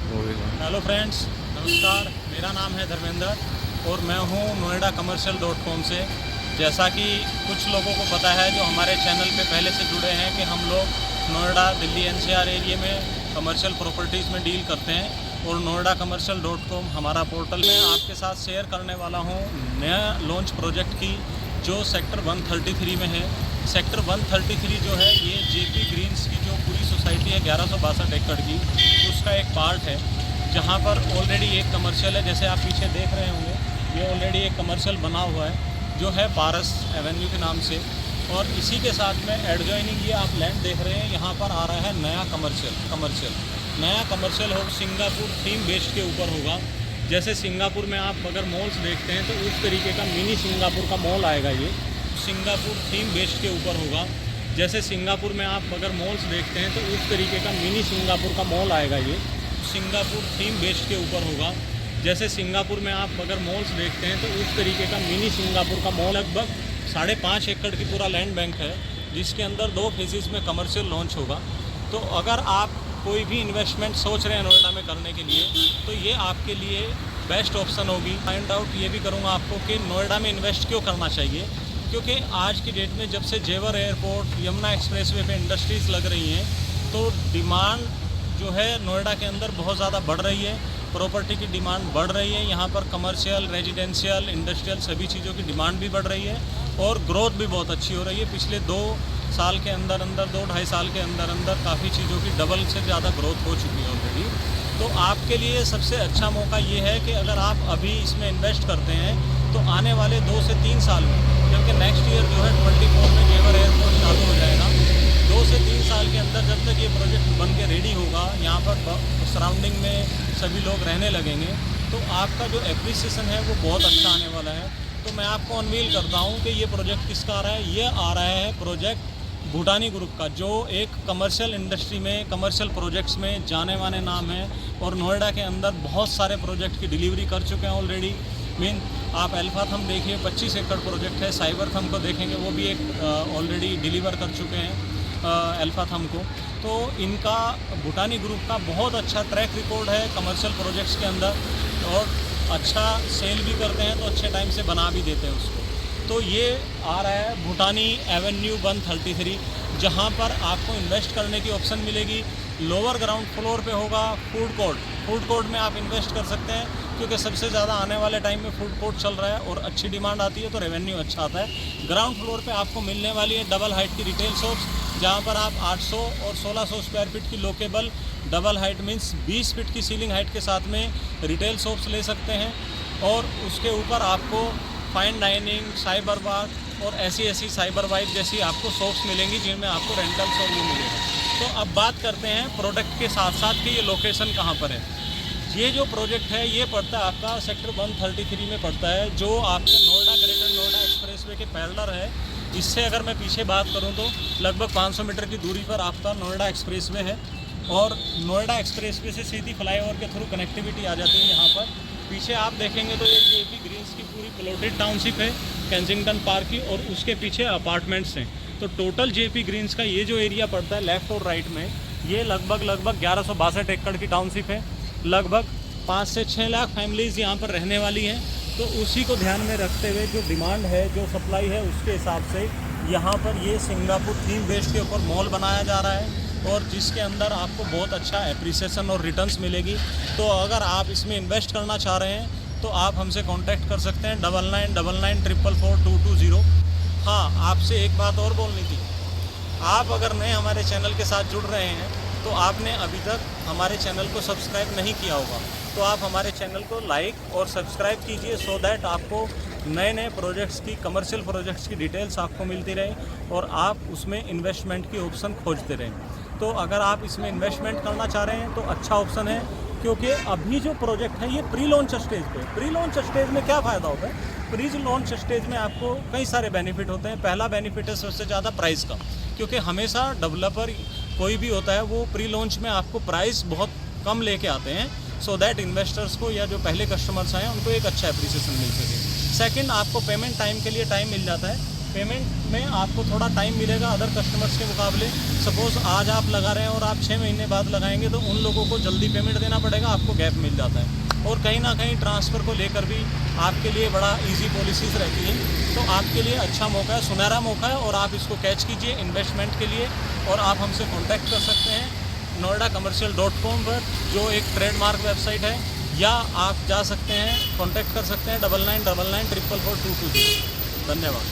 Hello friends, नमस्कार। मेरा नाम है धर्मेंद्र और मैं हूँ noida-commercial.com से। जैसा कि कुछ लोगों को पता है जो हमारे चैनल पे पहले से जुड़े हैं कि हम लोग नोएडा, दिल्ली एनसीआर एरिया में कमर्शियल प्रॉपर्टीज़ में डील करते हैं और noida-commercial.com हमारा पोर्टल में आपके साथ शेयर करने वाला हूँ नया लॉन्च प्रोजेक्ट की जो सेक्टर 133 में है। सेक्टर 133 जो है ये जेपी ग्रीन्स की जो पूरी सोसाइटी है 1162 एकड़ की, उसका एक पार्ट है जहाँ पर ऑलरेडी एक कमर्शियल है। जैसे आप पीछे देख रहे होंगे, ये ऑलरेडी एक कमर्शियल बना हुआ है जो है पारस एवेन्यू के नाम से। और इसी के साथ में एडजॉइनिंग ये आप लैंड देख रहे हैं, यहाँ पर आ रहा है नया कमर्शियल हो, सिंगापुर थीम बेस्ड के ऊपर होगा। जैसे सिंगापुर में आप अगर मॉल्स देखते हैं तो उस तरीके का मिनी सिंगापुर का मॉल आएगा। ये सिंगापुर थीम बेस्ड के ऊपर होगा। जैसे सिंगापुर में आप अगर मॉल्स देखते हैं तो उस तरीके का मिनी सिंगापुर का मॉल आएगा। ये सिंगापुर थीम बेस्ड के ऊपर होगा। जैसे सिंगापुर में आप अगर मॉल्स देखते हैं तो उस तरीके का मिनी सिंगापुर का मॉल लगभग 5.5 एकड़ की पूरा लैंड बैंक है, जिसके अंदर 2 फेजेस में कमर्शियल लॉन्च होगा। तो अगर आप कोई भी इन्वेस्टमेंट सोच रहे हैं नोएडा में करने के लिए तो ये आपके लिए बेस्ट ऑप्शन होगी। फाइंड आउट ये भी करूँगा आपको कि नोएडा में इन्वेस्ट क्यों करना चाहिए, क्योंकि आज की डेट में जब से जेवर एयरपोर्ट, यमुना एक्सप्रेसवे पे इंडस्ट्रीज़ लग रही हैं तो डिमांड जो है नोएडा के अंदर बहुत ज़्यादा बढ़ रही है। प्रॉपर्टी की डिमांड बढ़ रही है। यहाँ पर कमर्शियल, रेजिडेंशियल, इंडस्ट्रियल सभी चीज़ों की डिमांड भी बढ़ रही है और ग्रोथ भी बहुत अच्छी हो रही है। पिछले 2 साल के अंदर 2-2.5 साल के अंदर काफ़ी चीज़ों की डबल से ज़्यादा ग्रोथ हो चुकी है ऑलरेडी। तो आपके लिए सबसे अच्छा मौका ये है कि अगर आप अभी इसमें इन्वेस्ट करते हैं तो आने वाले 2 से 3 साल में, क्योंकि नेक्स्ट ईयर जो है 24 में जेवर एयरपोर्ट चालू हो जाएगा, 2 से 3 साल के अंदर जब तक ये प्रोजेक्ट बन के रेडी होगा, यहाँ पर सराउंडिंग में सभी लोग रहने लगेंगे, तो आपका जो एप्रिसिएशन है वो बहुत अच्छा आने वाला है। तो मैं आपको अनवील करता हूँ कि ये प्रोजेक्ट किसका आ रहा है। ये आ रहा है प्रोजेक्ट भूटानी ग्रुप का, जो एक कमर्शियल इंडस्ट्री में, कमर्शियल प्रोजेक्ट्स में जाने माने नाम है और नोएडा के अंदर बहुत सारे प्रोजेक्ट की डिलीवरी कर चुके हैं ऑलरेडी। आप अल्फा थम देखिए, 25 एकड़ प्रोजेक्ट है। साइबर थम को देखेंगे, वो भी एक ऑलरेडी डिलीवर कर चुके हैं अल्फा थम को। तो इनका भूटानी ग्रुप का बहुत अच्छा ट्रैक रिकॉर्ड है कमर्शियल प्रोजेक्ट्स के अंदर और अच्छा सेल भी करते हैं, तो अच्छे टाइम से बना भी देते हैं उसको। तो ये आ रहा है भूटानी एवेन्यू 133, जहाँ पर आपको इन्वेस्ट करने की ऑप्शन मिलेगी। लोअर ग्राउंड फ्लोर पे होगा फूड कोर्ट में आप इन्वेस्ट कर सकते हैं, क्योंकि सबसे ज़्यादा आने वाले टाइम में फूड कोर्ट चल रहा है और अच्छी डिमांड आती है तो रेवेन्यू अच्छा आता है। ग्राउंड फ्लोर पे आपको मिलने वाली है डबल हाइट की रिटेल शॉप्स, जहाँ पर आप 800 और 1600 स्क्वायर फीट की lockable double height means 20 feet की सीलिंग हाइट के साथ में रिटेल शॉप्स ले सकते हैं। और उसके ऊपर आपको फाइन डाइनिंग, साइबर बार और ऐसी साइबर वाइफ जैसी आपको शॉप्स मिलेंगी, जिनमें आपको रेंटल्स और वो मिलेगा। तो अब बात करते हैं प्रोडक्ट के साथ साथ कि ये लोकेशन कहाँ पर है। ये जो प्रोजेक्ट है ये पड़ता है आपका सेक्टर 133 में पड़ता है, जो आपके नोएडा, ग्रेटर नोएडा एक्सप्रेसवे के पैरेलल है। इससे अगर मैं पीछे बात करूं तो लगभग 500 मीटर की दूरी पर आपका नोएडा एक्सप्रेसवे है और नोएडा एक्सप्रेसवे से सीधी फ्लाईओवर के थ्रू कनेक्टिविटी आ जाती है। यहाँ पर पीछे आप देखेंगे तो ये जेपी ग्रीन्स की पूरी प्लॉटेड टाउनशिप है केंसिंगटन पार्क की, और उसके पीछे अपार्टमेंट्स हैं। तो टोटल जेपी ग्रीन्स का ये जो एरिया पड़ता है लेफ़्ट और राइट में, ये लगभग 1162 एकड़ की टाउनशिप है। लगभग 5 से 6 लाख फैमिलीज़ यहाँ पर रहने वाली हैं। तो उसी को ध्यान में रखते हुए जो डिमांड है, जो सप्लाई है, उसके हिसाब से यहाँ पर ये सिंगापुर थीम बेस्ड के ऊपर मॉल बनाया जा रहा है और जिसके अंदर आपको बहुत अच्छा एप्रिसिएशन और रिटर्न्स मिलेगी। तो अगर आप इसमें इन्वेस्ट करना चाह रहे हैं तो आप हमसे कांटेक्ट कर सकते हैं 9999444220। हाँ, आपसे एक बात और बोलनी थी। आप अगर नए हमारे चैनल के साथ जुड़ रहे हैं तो आपने अभी तक हमारे चैनल को सब्सक्राइब नहीं किया होगा, तो आप हमारे चैनल को लाइक और सब्सक्राइब कीजिए, सो दैट आपको नए प्रोजेक्ट्स की, कमर्शियल प्रोजेक्ट्स की डिटेल्स आपको मिलती रहे और आप उसमें इन्वेस्टमेंट की ऑप्शन खोजते रहें। तो अगर आप इसमें इन्वेस्टमेंट करना चाह रहे हैं तो अच्छा ऑप्शन है, क्योंकि अभी जो प्रोजेक्ट है ये प्री लॉन्च स्टेज पे। प्री लॉन्च स्टेज में क्या फ़ायदा होता है? प्री लॉन्च स्टेज में आपको कई सारे बेनिफिट होते हैं। पहला बेनिफिट है सबसे ज़्यादा प्राइस का, क्योंकि हमेशा डेवलपर कोई भी होता है वो प्री लॉन्च में आपको प्राइस बहुत कम लेके आते हैं, सो दैट इन्वेस्टर्स को या जो पहले कस्टमर्स हैं उनको एक अच्छा एप्रिसिएशन मिल सके। सेकंड, आपको पेमेंट टाइम के लिए टाइम मिल जाता है। पेमेंट में आपको थोड़ा टाइम मिलेगा अदर कस्टमर्स के मुकाबले। सपोज़ आज आप लगा रहे हैं और आप 6 महीने बाद लगाएंगे तो उन लोगों को जल्दी पेमेंट देना पड़ेगा, आपको गैप मिल जाता है। और कहीं ना कहीं ट्रांसफ़र को लेकर भी आपके लिए बड़ा इजी पॉलिसीज़ रहती है। तो आपके लिए अच्छा मौका है, सुनहरा मौका है, और आप इसको कैच कीजिए इन्वेस्टमेंट के लिए। और आप हमसे कॉन्टैक्ट कर सकते हैं noidacommercial.com पर, जो एक ट्रेडमार्क वेबसाइट है, या आप जा सकते हैं, कॉन्टैक्ट कर सकते हैं 9999444220। धन्यवाद।